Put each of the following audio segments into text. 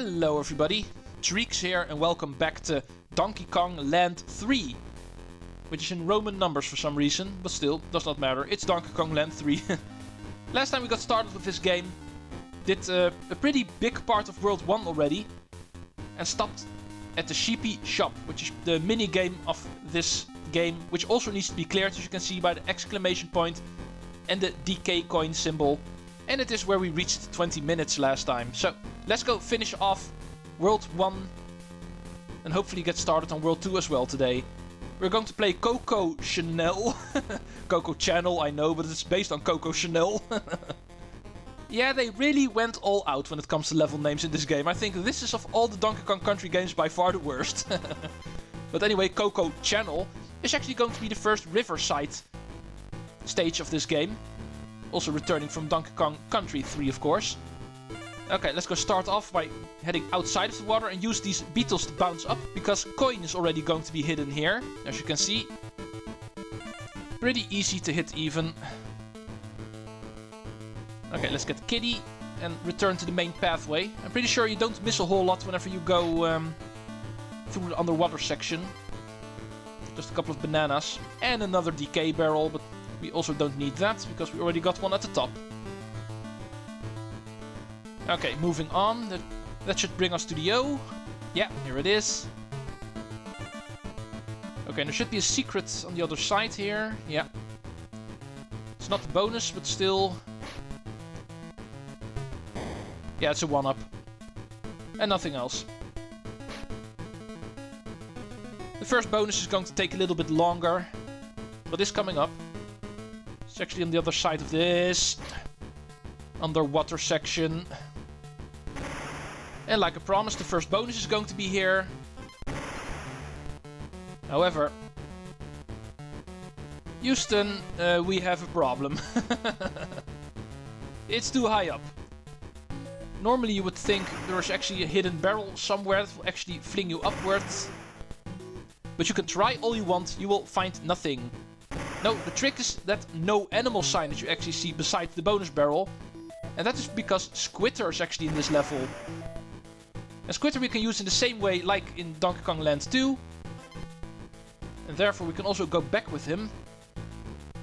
Hello everybody, Treecks here and welcome back to Donkey Kong Land 3. Which is in Roman numbers for some reason, but still, does not matter, it's Donkey Kong Land 3. Last time we got started with this game, did a pretty big part of World 1 already, and stopped at the Sheepy Shop, which is the mini game of this game, which also needs to be cleared, as you can see by the exclamation point and the DK coin symbol. And it is where we reached 20 minutes last time. So let's go finish off World 1 and hopefully get started on World 2 as well today. We're going to play Koco Channel. Koco Channel, I know, but it's based on Koco Channel. Yeah, they really went all out when it comes to level names in this game. I think this is of all the Donkey Kong Country games by far the worst. But anyway, Koco Channel is actually going to be the first riverside stage of this game. Also returning from Donkey Kong Country 3, of course. Okay, let's go start off by heading outside of the water and use these beetles to bounce up, because coin is already going to be hidden here, as you can see. Pretty easy to hit even. Okay, let's get Kiddy and return to the main pathway. I'm pretty sure you don't miss a whole lot whenever you go through the underwater section. Just a couple of bananas and another DK barrel, but we also don't need that, because we already got one at the top. Okay, moving on. That should bring us to the O. Yeah, here it is. Okay, there should be a secret on the other side here. Yeah. It's not a bonus, but still. Yeah, it's a 1-up. And nothing else. The first bonus is going to take a little bit longer, but it's coming up. It's actually on the other side of this underwater section. And like I promised, the first bonus is going to be here. However, Houston, we have a problem. It's too high up. Normally you would think there's actually a hidden barrel somewhere that will actually fling you upwards. But you can try all you want, you will find nothing. No, the trick is that no animal sign that you actually see beside the bonus barrel. And that is because Squitter is actually in this level. And Squitter we can use in the same way like in Donkey Kong Land 2. And therefore we can also go back with him.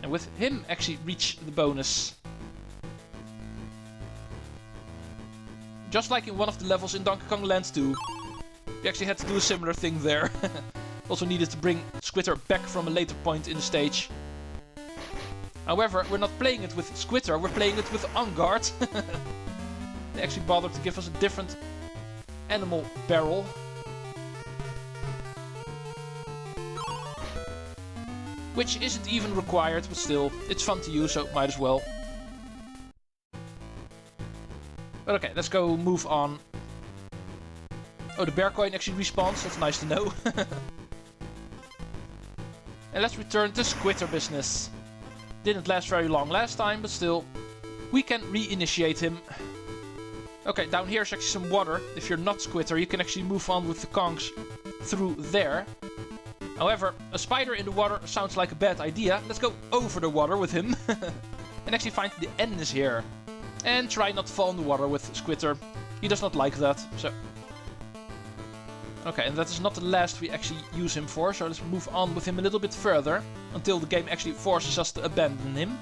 And with him actually reach the bonus. Just like in one of the levels in Donkey Kong Land 2. We actually had to do a similar thing there. Also needed to bring Squitter back from a later point in the stage. However, we're not playing it with Squitter, we're playing it with On Guard. They actually bothered to give us a different animal barrel. Which isn't even required, but still, it's fun to use, so might as well. But okay, let's go move on. Oh, the bear coin actually respawns, that's nice to know. And let's return to Squitter business. Didn't last very long last time, but still, we can reinitiate him. Okay, down here is actually some water. If you're not Squitter, you can actually move on with the Kongs through there. However, a spider in the water sounds like a bad idea. Let's go over the water with him. And actually find the end is here. And try not to fall in the water with Squitter. He does not like that, so. Okay, and that is not the last we actually use him for, so let's move on with him a little bit further, until the game actually forces us to abandon him.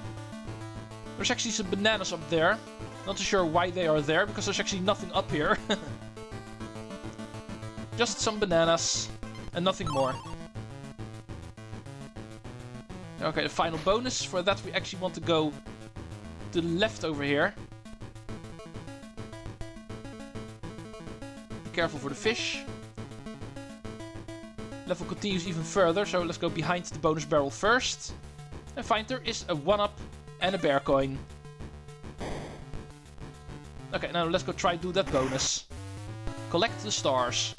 There's actually some bananas up there. Not too sure why they are there, because there's actually nothing up here. Just some bananas, and nothing more. Okay, the final bonus. For that we actually want to go to the left over here. Be careful for the fish. Level continues even further, so let's go behind the bonus barrel first. And find there is a 1-up and a bear coin. Okay, now let's go try do that bonus. Collect the stars.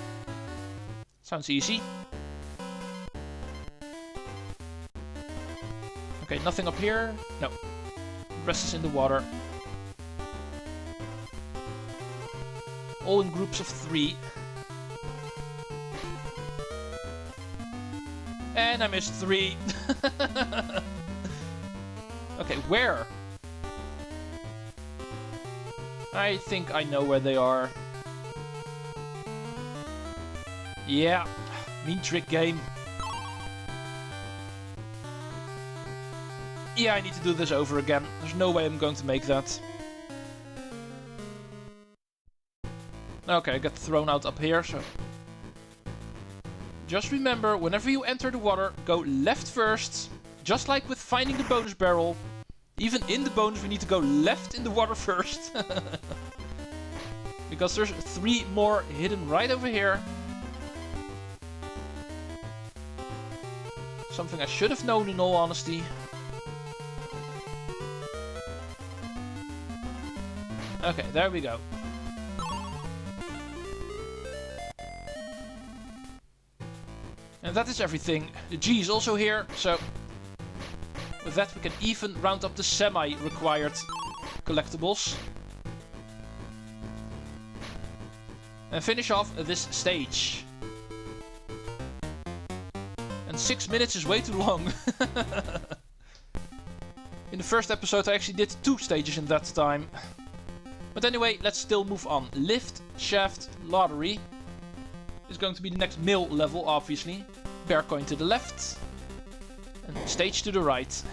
Sounds easy. Okay, nothing up here. No. The rest is in the water. All in groups of 3. And I missed 3. Okay, where? I think I know where they are. Yeah, mean trick game. Yeah, I need to do this over again. There's no way I'm going to make that. Okay, I got thrown out up here, so... Just remember, whenever you enter the water, go left first. Just like with finding the bonus barrel. Even in the bonus, we need to go left in the water first. Because there's 3 more hidden right over here. Something I should have known in all honesty. Okay, there we go. And that is everything. The G is also here, so with that we can even round up the semi-required collectibles. And finish off this stage. And 6 minutes is way too long. In the first episode I actually did 2 stages in that time. But anyway, let's still move on. Liftshaft Lottery is going to be the next mill level, obviously. Bear coin to the left. And stage to the right.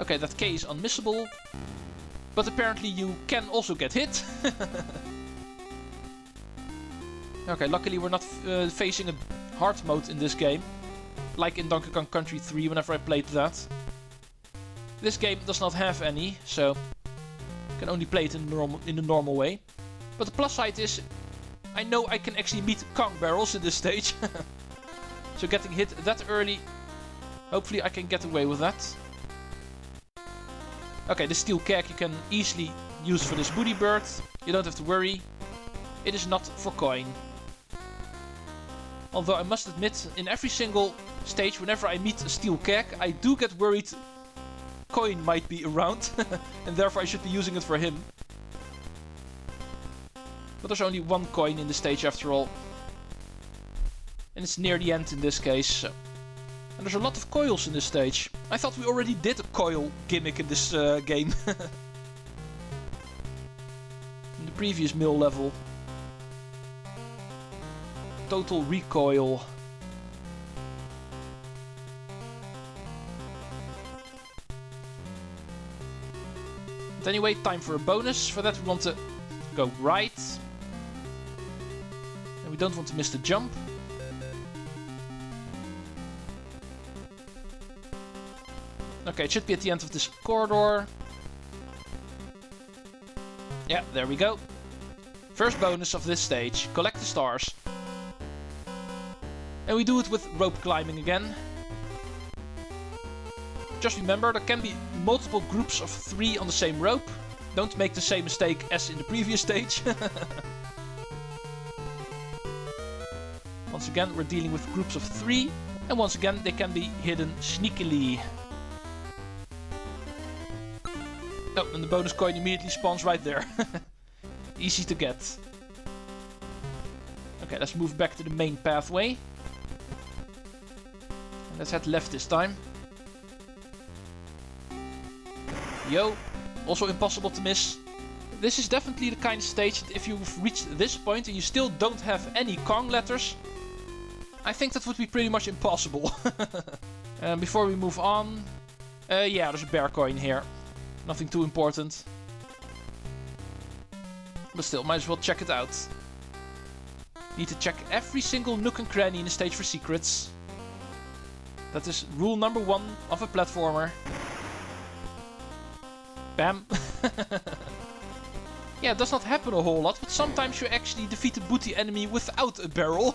Okay, that K is unmissable. But apparently you can also get hit. Okay, luckily we're not facing a hard mode in this game. Like in Donkey Kong Country 3 whenever I played that. This game does not have any, so you can only play it in the normal way. But the plus side is, I know I can actually meet Kong barrels in this stage. So getting hit that early, hopefully I can get away with that. Okay, the steel keg you can easily use for this booty bird. You don't have to worry. It is not for coin. Although I must admit, in every single stage, whenever I meet a steel keg, I do get worried coin might be around. And therefore I should be using it for him. But there's only 1 coin in the stage after all. And it's near the end in this case. So. And there's a lot of coils in this stage. I thought we already did a coil gimmick in this game. In the previous mill level. Total recoil. But anyway, time for a bonus. For that we want to go right. And we don't want to miss the jump. Okay, it should be at the end of this corridor. Yeah, there we go. First bonus of this stage. Collect the stars. And we do it with rope climbing again. Just remember, there can be multiple groups of 3 on the same rope. Don't make the same mistake as in the previous stage. Once again, we're dealing with groups of 3. And once again, they can be hidden sneakily. Oh, and the bonus coin immediately spawns right there. Easy to get. Okay, let's move back to the main pathway. And let's head left this time. Yo, also impossible to miss. This is definitely the kind of stage that if you've reached this point and you still don't have any Kong letters, I think that would be pretty much impossible. Before we move on, yeah, there's a bear coin here. Nothing too important. But still, might as well check it out. Need to check every single nook and cranny in the stage for secrets. That is rule number 1 of a platformer. Bam. Yeah, it does not happen a whole lot, but sometimes you actually defeat a booty enemy without a barrel.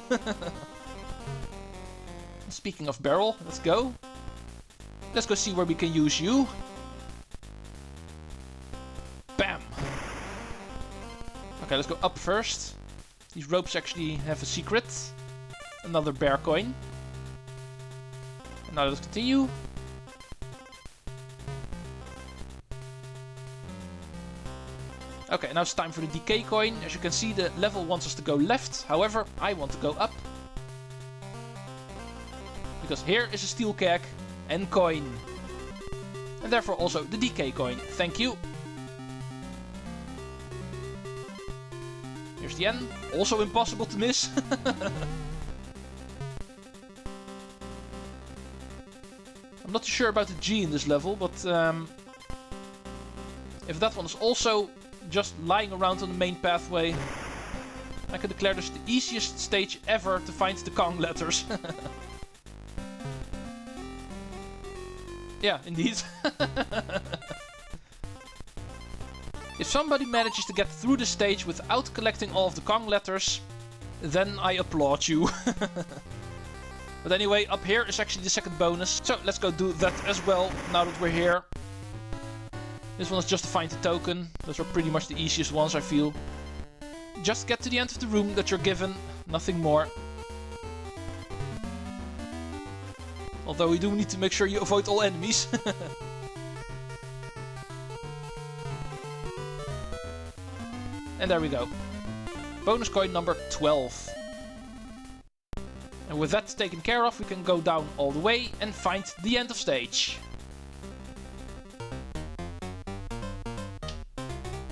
Speaking of barrel, let's go. Let's go see where we can use you. Bam! Okay, let's go up first. These ropes actually have a secret. Another bear coin. And now let's continue. Okay, now it's time for the DK coin. As you can see, the level wants us to go left. However, I want to go up. Because here is a steel keg and coin. And therefore also the DK coin. Thank you. Here's the N. Also impossible to miss. I'm not too sure about the G in this level, but if that one is also just lying around on the main pathway, I can declare this the easiest stage ever to find the Kong letters. Yeah, indeed. If somebody manages to get through the stage without collecting all of the Kong letters, then I applaud you. But anyway, up here is actually the second bonus. So let's go do that as well, now that we're here. This one is just to find the token. Those are pretty much the easiest ones, I feel. Just get to the end of the room that you're given, nothing more. Although you do need to make sure you avoid all enemies. And there we go. Bonus coin number 12. And with that taken care of, we can go down all the way and find the end of stage.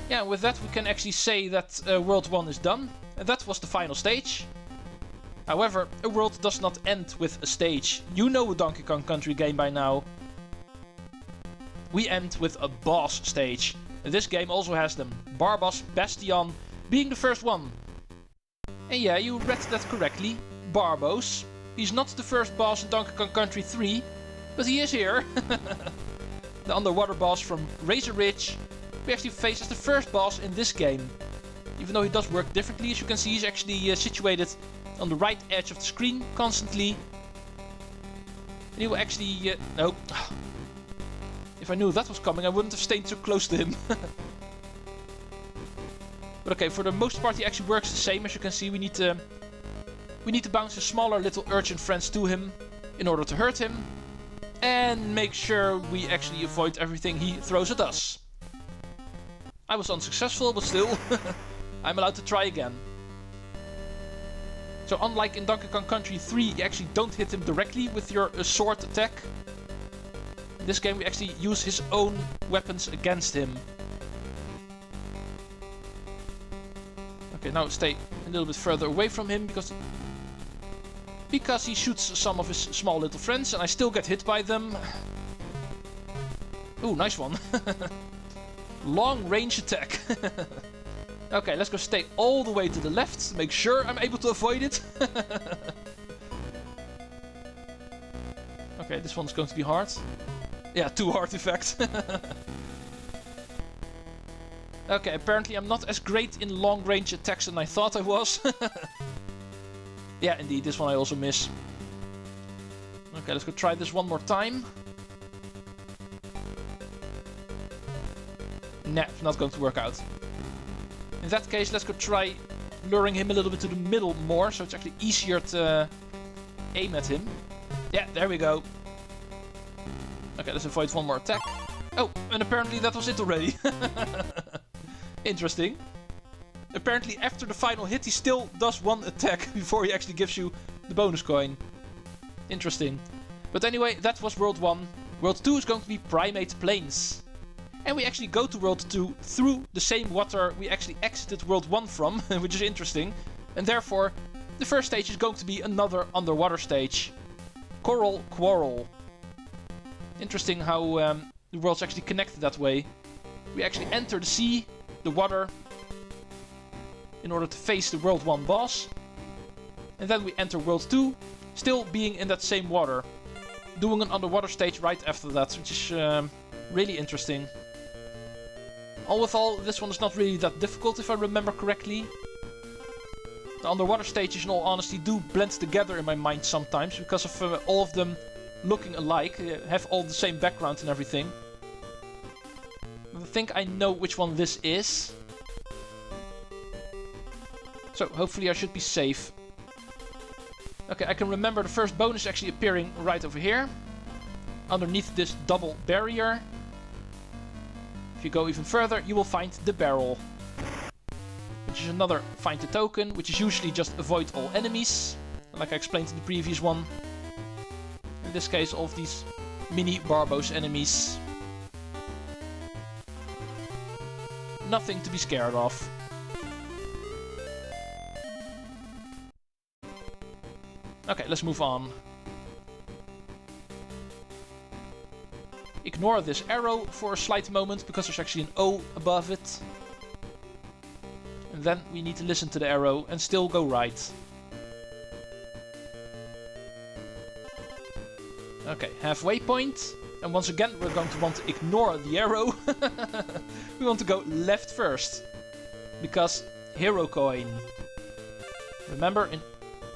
Yeah, with that we can actually say that World 1 is done. And that was the final stage. However, a world does not end with a stage. You know a Donkey Kong Country game by now. We end with a boss stage. And this game also has them. Barbos Bastion being the first one. And yeah, you read that correctly. Barbos. He's not the first boss in Donkey Kong Country 3, but he is here. The underwater boss from Razor Ridge we actually face as the first boss in this game. Even though he does work differently, as you can see, he's actually situated on the right edge of the screen constantly. And he will actually... no. If I knew that was coming, I wouldn't have stayed so close to him. But okay, for the most part he actually works the same. As you can see, we need to bounce his smaller little urchin friends to him in order to hurt him. And make sure we actually avoid everything he throws at us. I was unsuccessful, but still, I'm allowed to try again. So unlike in Donkey Kong Country 3, you actually don't hit him directly with your sword attack. In this game we actually use his own weapons against him. Okay, now stay a little bit further away from him because he shoots some of his small little friends and I still get hit by them. Ooh, nice one. Long range attack. Okay, let's go stay all the way to the left to make sure I'm able to avoid it. Okay, this one's going to be hard. Yeah, too hard in fact. Okay, apparently I'm not as great in long range attacks than I thought I was. Yeah, indeed, this one I also miss. Okay, let's go try this one more time. Nah, it's not going to work out. In that case, let's go try luring him a little bit to the middle more, so it's actually easier to aim at him. Yeah, there we go. Okay, let's avoid one more attack. Oh, and apparently that was it already. Interesting. Apparently after the final hit he still does one attack before he actually gives you the bonus coin. Interesting. But anyway, that was World 1. World 2 is going to be Primate Plains. And we actually go to World 2 through the same water we actually exited World 1 from, which is interesting. And therefore, the first stage is going to be another underwater stage. Quarrel. Interesting how the world's actually connected that way. We actually enter the sea, the water, in order to face the World 1 boss. And then we enter World 2, still being in that same water. Doing an underwater stage right after that, which is really interesting. All with all, this one is not really that difficult if I remember correctly. The underwater stages, in all honesty, do blend together in my mind sometimes because of all of them looking alike, have all the same background and everything. I think I know which one this is. So hopefully I should be safe. Okay, I can remember the first bonus actually appearing right over here. Underneath this double barrier. If you go even further, you will find the barrel. Which is another find the token, which is usually just avoid all enemies. Like I explained in the previous one. In this case, all of these mini Barbos enemies. Nothing to be scared of. Okay, let's move on. Ignore this arrow for a slight moment because there's actually an O above it. And then we need to listen to the arrow and still go right. Okay, halfway point. And once again, we're going to want to ignore the arrow. We want to go left first. Because hero coin. Remember,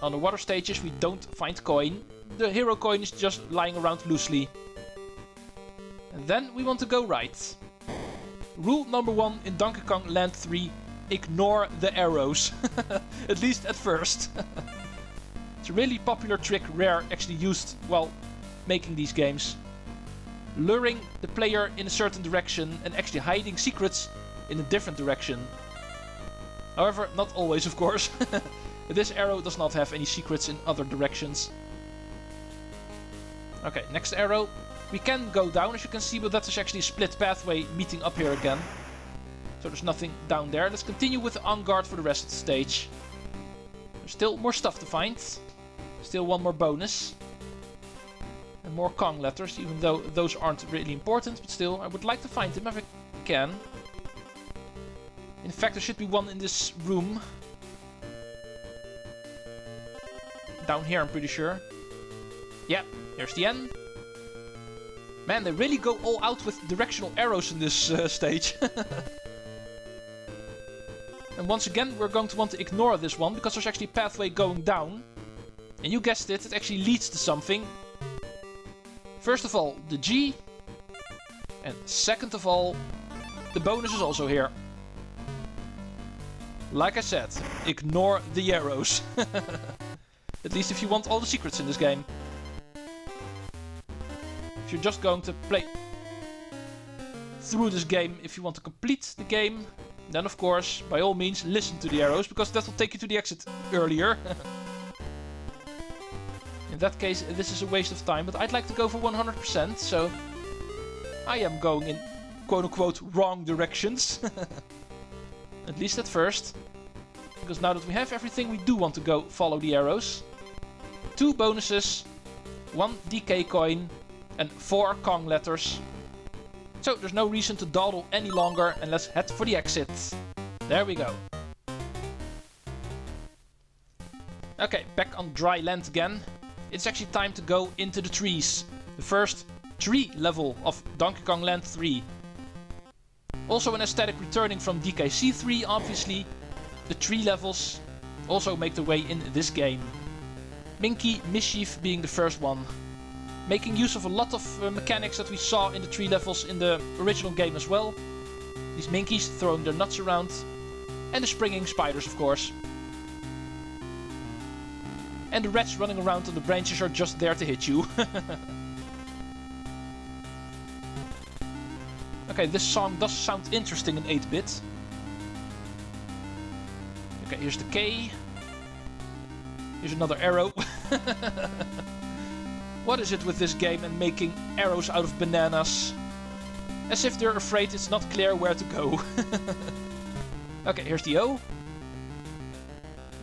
on the water stages we don't find coin. The hero coin is just lying around loosely. And then we want to go right. Rule number 1 in Donkey Kong Land 3. Ignore the arrows. At least at first. It's a really popular trick Rare actually used while making these games. Luring the player in a certain direction and actually hiding secrets in a different direction. However, not always of course. This arrow does not have any secrets in other directions. Okay, next arrow. We can go down as you can see, but that is actually a split pathway meeting up here again. So there's nothing down there. Let's continue with the on guard for the rest of the stage. There's still more stuff to find. Still one more bonus. And more Kong letters, even though those aren't really important, but still, I would like to find them if I can. In fact, there should be one in this room. Down here, I'm pretty sure. Yeah, here's the N. Man, they really go all out with directional arrows in this stage. And once again, we're going to want to ignore this one, because there's actually a pathway going down. And you guessed it, it actually leads to something. First of all, the G. And second of all, the bonus is also here. Like I said, ignore the arrows. At least if you want all the secrets in this game. If you're just going to play through this game, if you want to complete the game, then of course, by all means, listen to the arrows, because that will take you to the exit earlier. In that case, this is a waste of time, but I'd like to go for 100%, so I am going in quote-unquote wrong directions. At least at first. Because now that we have everything, we do want to go follow the arrows. 2 bonuses, 1 DK coin, and 4 Kong letters. So there's no reason to dawdle any longer, and let's head for the exit. There we go. Okay, back on dry land again. It's actually time to go into the trees. The first tree level of Donkey Kong Land 3. Also an aesthetic returning from DKC3, obviously. The tree levels also make their way in this game. Minky Mischief being the first one. Making use of a lot of mechanics that we saw in the tree levels in the original game as well. These Minkies throwing their nuts around. And the springing spiders, of course. And the rats running around on the branches are just there to hit you. Okay, this song does sound interesting in 8-bit. Okay, here's the K. Here's another arrow. What is it with this game and making arrows out of bananas? As if they're afraid it's not clear where to go. Okay, here's the O.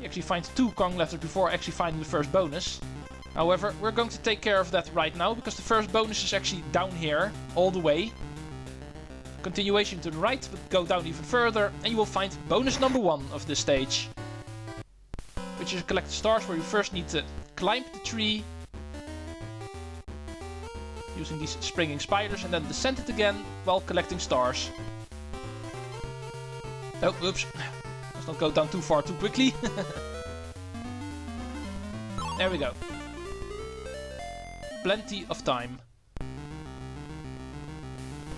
You actually find 2 Kong letters before actually finding the first bonus. However, we're going to take care of that right now, because the first bonus is actually down here, all the way. Continuation to the right, but go down even further, and you will find bonus number 1 of this stage. Which is collect stars, where you first need to climb the tree. Using these springing spiders, and then descend it again while collecting stars. Oh, oops. Let's not go down too far too quickly. There we go. Plenty of time.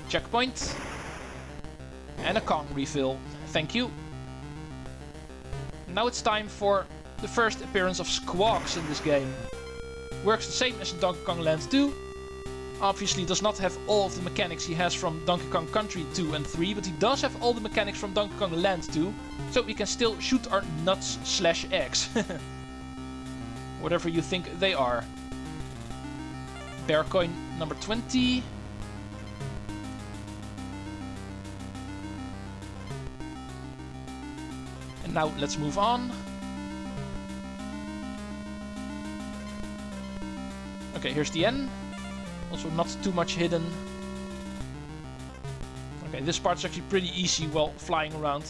Checkpoint. And a Kong refill. Thank you. Now it's time for the first appearance of Squawks in this game. Works the same as in Donkey Kong Land 2. Obviously does not have all of the mechanics he has from Donkey Kong Country 2 and 3, but he does have all the mechanics from Donkey Kong Land 2, so we can still shoot our nuts/eggs. Whatever you think they are. Bear coin number 20. And now let's move on. Okay, here's the end. Also not too much hidden. Okay, this part's actually pretty easy while flying around.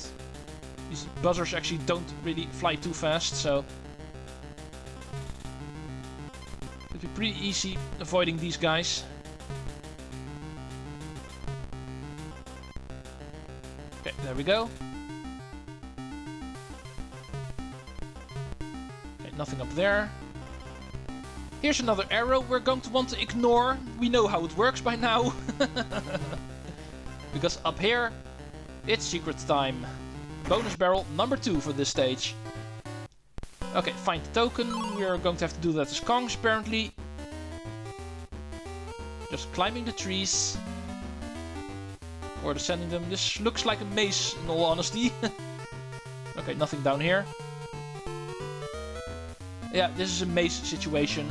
These buzzers actually don't really fly too fast, so... it'll be pretty easy avoiding these guys. Okay, there we go. Okay, nothing up there. Here's another arrow we're going to want to ignore. We know how it works by now. Because up here, it's secret time. Bonus barrel number 2 for this stage. Okay, find the token. We're going to have to do that as Kongs, apparently. Just climbing the trees. Or descending them. This looks like a maze, in all honesty. Okay, nothing down here. Yeah, this is a maze situation.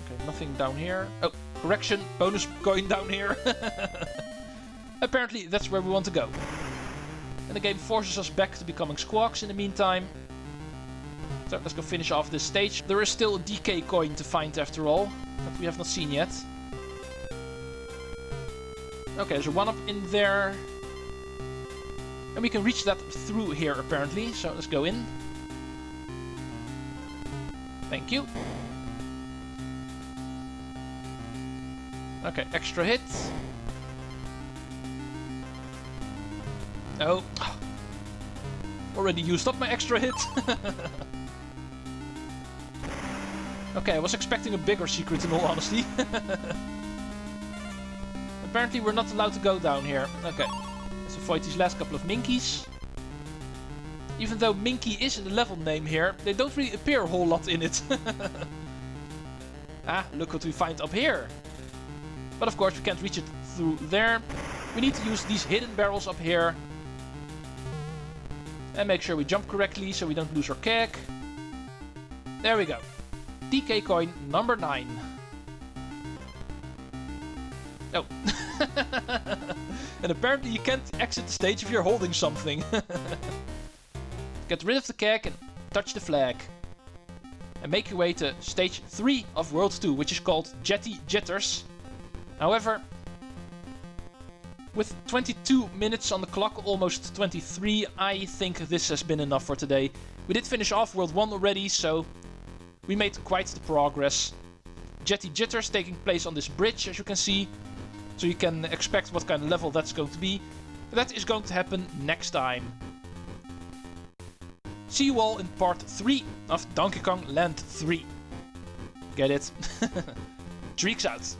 Okay, nothing down here. Oh, correction, bonus coin down here. Apparently, that's where we want to go. And the game forces us back to becoming squawks in the meantime. So, let's go finish off this stage. There is still a DK coin to find after all, that we have not seen yet. Okay, there's a 1-up in there. And we can reach that through here, apparently. So, let's go in. Thank you. Okay, extra hit. Oh. Already used up my extra hit. Okay, I was expecting a bigger secret in all honesty. Apparently we're not allowed to go down here. Okay, let's avoid these last couple of Minkies. Even though Minky is in the level name here, they don't really appear a whole lot in it. Ah, look what we find up here. But of course we can't reach it through there. We need to use these hidden barrels up here. And make sure we jump correctly so we don't lose our keg. There we go. DK coin number 9. Oh. And apparently you can't exit the stage if you're holding something. Get rid of the keg and touch the flag. And make your way to stage 3 of World 2, which is called Jetty Jitters. However, with 22 minutes on the clock, almost 23, I think this has been enough for today. We did finish off World 1 already, so we made quite the progress. Jetty Jitters taking place on this bridge, as you can see. So you can expect what kind of level that's going to be. That is going to happen next time. See you all in part 3 of Donkey Kong Land 3. Get it? Treecks out.